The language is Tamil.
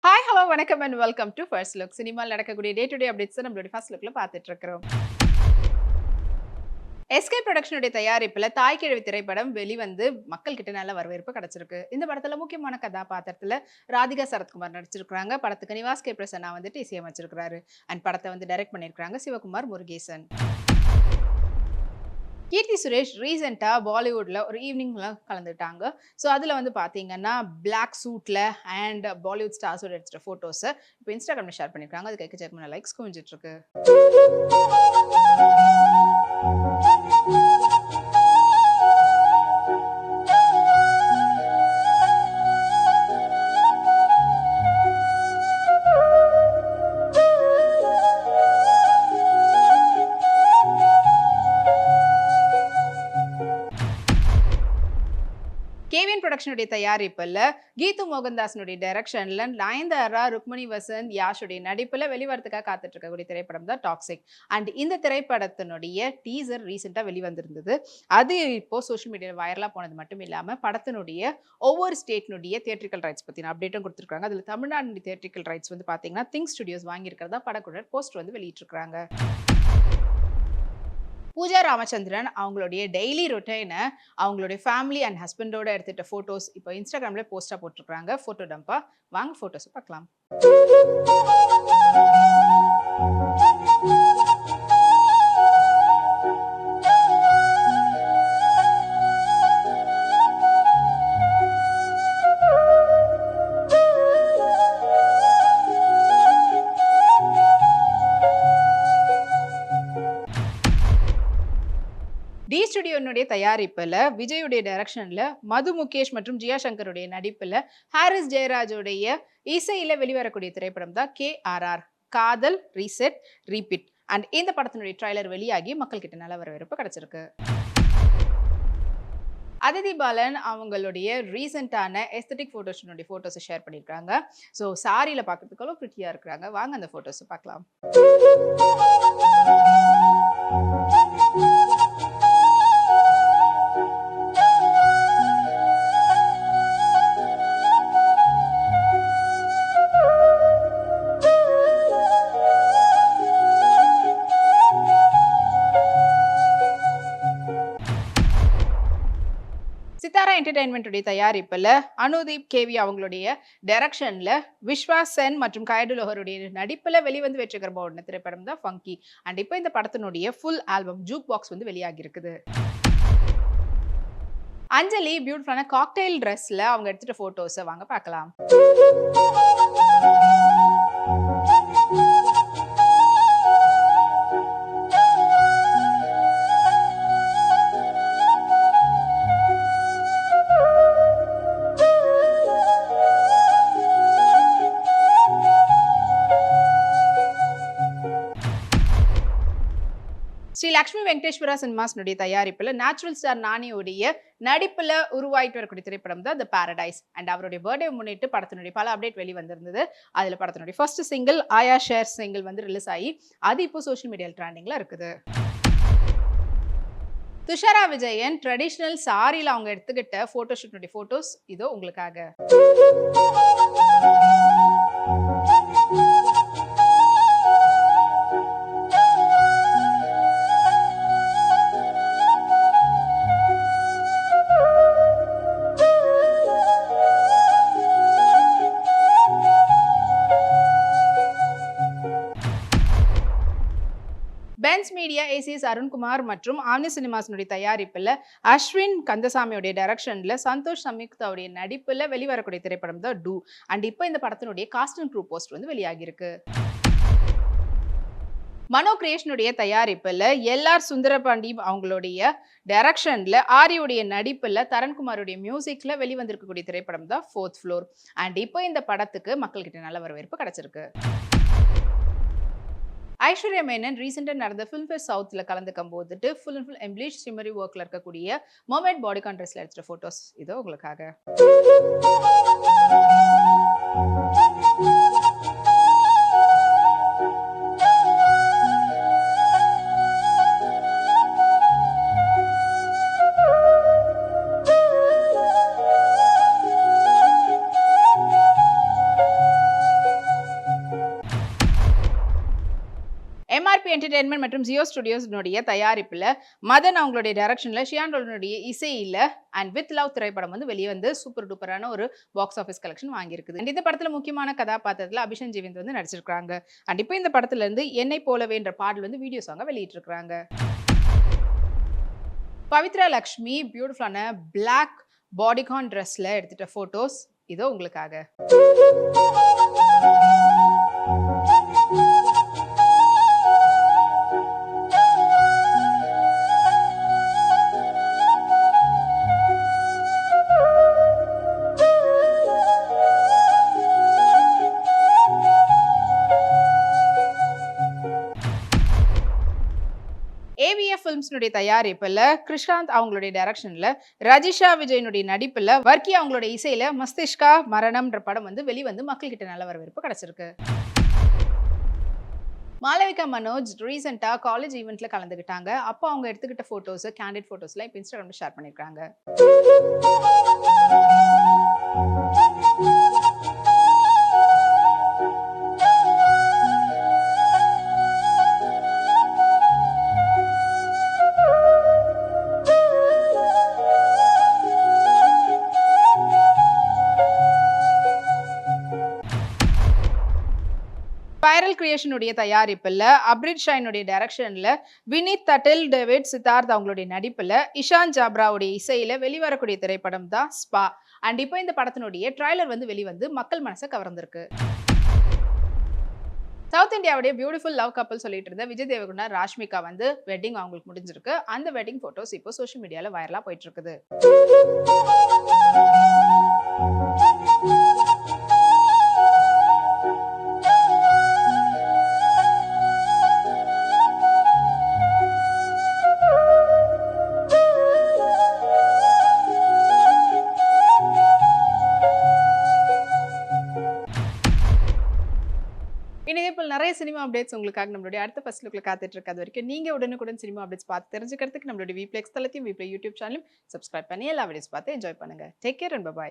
ஹாய், ஹலோ, வணக்கம் and welcome to first look. சினிமால நடக்கக்கூடிய டே டு டே அப்டேட்ஸ் நம்மளுடைய ஃபர்ஸ்ட் லுக்ல பார்த்துட்டு இருக்கிறோம். எஸ்கே புரொடக்ஷனுடைய தயாரிப்புல தாய் கிழவி திரைப்படம் வெளிவந்து மக்கள் கிட்ட நல்ல வரவேற்பு கிடைச்சிருக்கு. இந்த படத்துல முக்கியமான கதாபாத்திரத்துல ராதிகா சரத்குமார் நடிச்சிருக்காங்க. படத்துக்கு நிவாஸ் கே பிரசன்னா வந்துட்டு இசையமைச்சிருக்காரு. அண்ட் படத்தை வந்து டைரக்ட் பண்ணியிருக்காங்க சிவகுமார் முருகேசன். கீர்த்தி சுரேஷ் ரீசெண்டா பாலிவுட்ல ஒரு ஈவினிங்ல கலந்துட்டாங்க. ஸோ அதுல வந்து பாத்தீங்கன்னா பிளாக் சூட்ல அண்ட் பாலிவுட் ஸ்டார்ஸோட எடுத்துட்ட போட்டோஸ் இப்போ இன்ஸ்டாகிராம்ல ஷேர் பண்ணிருக்காங்க. அதுக்கு எக்கச்சக்கமான லைக்ஸ் குவிஞ்சிட்டு இருக்கு. கேவிஎன் புரொடக்ஷனுடைய தயாரிப்புல கீது மோகன்தாஸனுடைய டைரக்ஷன்ல நயன்தாரா, ருக்மணி வசந்த், யாஷுடைய நடிப்புல வெளிவரத்துக்காக காத்துட்டு இருக்கக்கூடிய திரைப்படம் தான் டாக்ஸிக். அண்ட் இந்த திரைப்படத்தினுடைய டீசர் ரீசெண்டா வெளிவந்திருந்தது. அது இப்போ சோஷியல் மீடியாவில் வைரலா போனது மட்டும் இல்லாம படத்தினுடைய ஒவ்வொரு ஸ்டேட்னுடைய தியேட்ரிக்கல் ரைட்ஸ் பத்தின அப்டேட்டும் கொடுத்துருக்காங்க. அதுல தமிழ்நாடு தியேட்ரிக்கல் ரைட்ஸ் வந்து பாத்தீங்கன்னா திங்க் ஸ்டுடியோஸ் வாங்கியிருக்கிறதா படக்குழு போஸ்ட் வந்து வெளியிட்டிருக்காங்க. பூஜா ராமச்சந்திரன் அவங்களுடைய டெய்லி ரொட்டைனை அவங்களுடைய ஃபேமிலி அண்ட் ஹஸ்பண்டோட எடுத்துட்ட ஃபோட்டோஸ் இப்போ இன்ஸ்டாகிராமில் போஸ்ட்டாக போட்டிருக்காங்க. ஃபோட்டோ டம்பா. வாங்க ஃபோட்டோஸ் பார்க்கலாம். டி ஸ்டுடியோனுடைய தயாரிப்புல விஜயுடைய டைரக்ஷன்ல மது முகேஷ் மற்றும் ஜியா சங்கருடைய நடிப்புல ஹாரிஸ் ஜெயராஜுடைய இசையில வெளிவரக்கூடிய திரைப்படம் தான் KRR காதல் ரீசெட் ரீபிட். அண்ட் இந்த படத்தினுடைய ட்ரைலர் வெளியாகி மக்கள் கிட்ட நல்ல வரவேற்பு கிடைச்சிருக்கு. அதிதி பாலன் அவங்களுடைய ரீசெண்டான எஸ்தட்டிக் போட்டோஷனுடைய போட்டோஸ் ஷேர் பண்ணியிருக்காங்க. ஸோ சாரியில பார்க்கறதுக்கு அவ்வளோ பிரிட்டியா இருக்கிறாங்க. வாங்க அந்த போட்டோஸ் பார்க்கலாம். சித்தாரா என்டர்டைன்மெண்ட்டுடைய தயாரிப்புல அனுதீப் கேவி அவங்களுடைய டைரக்ஷன்ல விஸ்வா சென் மற்றும் கயடு லோஹருடைய நடிப்புல வெளிவந்து வெற்றிகரமா ஓடின திரைப்படம் தான் ஃபங்கி. அண்ட் இப்போ இந்த படத்தினுடைய ஃபுல் ஆல்பம் ஜூக் பாக்ஸ் வந்து வெளியாகி இருக்குது. அஞ்சலி பியூட்டிஃபுல்லான காக்டெயில் ட்ரெஸ்ல அவங்க எடுத்துட்ட போட்டோஸை வாங்க பார்க்கலாம். ஸ்ரீ லக்ஷ்மி வெங்கடேஸ்வரா சினிமாஸ்னுடைய தயாரிப்புல நேச்சுரல் ஸ்டார் நானியோடைய நடிப்புல உருவாயிட்டு வரக்கூடிய திரைப்படம் தான் தி பாரடைஸ். அண்ட் அவருடைய பர்த்டே முன்னிட்டு படத்தினுடைய பல அப்டேட் வெளிவந்திருந்தது. அதுல படத்தினுடைய ஃபர்ஸ்ட் சிங்கிள் ஆயா ஷேர் சிங்கிள் வந்து ரிலீஸ் ஆகி அது இப்போ சோஷியல் மீடியா ட்ரெண்டிங்ல இருக்குது. துஷாரா விஜயன் ட்ரெடிஷனல் சாரியில அவங்க எடுத்துக்கிட்ட போட்டோஷூட்னுடைய போட்டோஸ் இதோ உங்களுக்காக. பென்ஸ் மீடியா ஏசிஎஸ் அருண்குமார் மற்றும் ஆம்னி சினிமாஸ்னுடைய தயாரிப்புல அஸ்வின் கந்தசாமியுடைய டைரக்ஷன்ல சந்தோஷ் சம்யுக்தாவுடைய நடிப்புல வெளிவரக்கூடிய திரைப்படம் தான் டூ. அண்ட் இப்போ இந்த படத்தினுடைய காஸ்ட் அண்ட் க்ரூ போஸ்ட் வந்து வெளியாகி இருக்கு. மனோ கிரியேஷனுடைய தயாரிப்புல LR சுந்தரபாண்டி அவங்களுடைய டைரக்ஷன்ல ஆரியுடைய நடிப்புல தரண்குமாருடைய மியூசிக்ல வெளிவந்திருக்கக்கூடிய திரைப்படம் தான் ஃபோர்த் ஃப்ளோர். அண்ட் இப்போ இந்த படத்துக்கு மக்கள்கிட்ட நல்ல வரவேற்பு கிடைச்சிருக்கு. ஐஸ்வர்யா மேனன் ரீசெண்டா நடந்த ஃபிலிம் ஃபேர் சவுத்ல கலந்துக்கும் போதுட்டு full and full embellish shimmery ஒர்க்ல இருக்கக்கூடிய மொமெண்ட் பாடி கான்ட்ராஸ்ட்ல எடுத்த போட்டோஸ் இதோ உங்களுக்காக. என்டர்டெயின்மெண்ட் மற்றும் ஜியோ ஸ்டுடியோஸ்னுடைய தயாரிப்புல மதன் அவங்களுடைய டைரக்ஷன்ல ஷியான் ரோல்னுடைய இசையில அண்ட் வித் லவ் திரைப்படம் வந்து வெளியே வந்து சூப்பர் டூப்பரான ஒரு பாக்ஸ் ஆஃபீஸ் கலெக்ஷன் வாங்கியிருக்குது. அண்ட் இந்த படத்துல முக்கியமான கதாபாத்திரத்துல அபிஷன் ஜீவிந்த் வந்து நடிச்சிருக்காங்க. அண்ட் இப்போ இந்த படத்துல இருந்து என்னை போலவே என்ற பாடல் வந்து வீடியோ சாங்க வெளியிட்டு இருக்காங்க. பவித்ரா லக்ஷ்மி பியூட்டிஃபுல்லான பிளாக் பாடிகான் ட்ரெஸ்ல எடுத்துட்ட போட்டோஸ் இதோ உங்களுக்காக. ஏவிஎஃப் ஃபிலிம்ஸ்னுடைய தயாரிப்புல கிருஷாந்த் அவங்களுடைய டைரக்ஷன்ல ரஜிஷா விஜயனுடைய நடிப்புல வர்க்கி அவங்களுடைய இசையில மஸ்திஷ்கா மரணம்ன்ற படம் வந்து வெளிவந்து மக்கள் கிட்ட நல்ல வரவேற்பு கிடைச்சிருக்கு. மாளவிகா மனோஜ் ரீசெண்டா காலேஜ் ஈவெண்ட்ல கலந்துக்கிட்டாங்க. அப்போ அவங்க எடுத்துக்கிட்ட போட்டோஸ் கேண்டிட் போட்டோஸ்லாம் இப்போ இன்ஸ்டாகிராம்ல ஷேர் பண்ணிருக்காங்க. வைரல் கிரியேஷனுடைய தயாரிப்புல அப்ரிட் ஷைனுடைய டைரக்ஷன்ல வினித் தட்டில் டேவிட் சித்தார்த் அவங்களுடைய நடிப்புல இஷான் ஜாப்ராவுடைய இசையில வெளிவரக்கூடிய திரைப்படம் தான் ஸ்பா. அண்ட் இப்போ இந்த படத்தினுடைய ட்ரைலர் வந்து வெளிவந்து மக்கள் மனசை கவர்ந்திருக்கு. சவுத் இந்தியாவுடைய பியூட்டிஃபுல் லவ் கப்பல் சொல்லிட்டு இருந்த விஜய் தேவகுண்டா ராஷ்மிகா வந்து வெட்டிங் அவங்களுக்கு முடிஞ்சிருக்கு. அந்த வெட்டிங் போட்டோஸ் இப்போ சோஷியல் மீடியால வைரலா போயிட்டு இருக்குது. இதேபோல் நிறைய சினிமா அப்டேட்ஸ் உங்களுக்காக நம்மளுடைய அடுத்த ஃபர்ஸ்ட் லுக்ல காத்துட்டு இருக்காது வரைக்கும் நீங்க உடனுக்குடன் சினிமா அப்டேட்ஸ் பார்த்து தெரிஞ்சுக்கிறதுக்கு நம்மளுடைய விப்ளெக்ஸ் தளத்தையும் விப்ளே யூடியூப் சேனலும் சப்ஸ்கிரைப் பண்ணி எல்லா வீடியோஸ் பார்த்து என்ஜாய் பண்ணுங்க. Take care and by.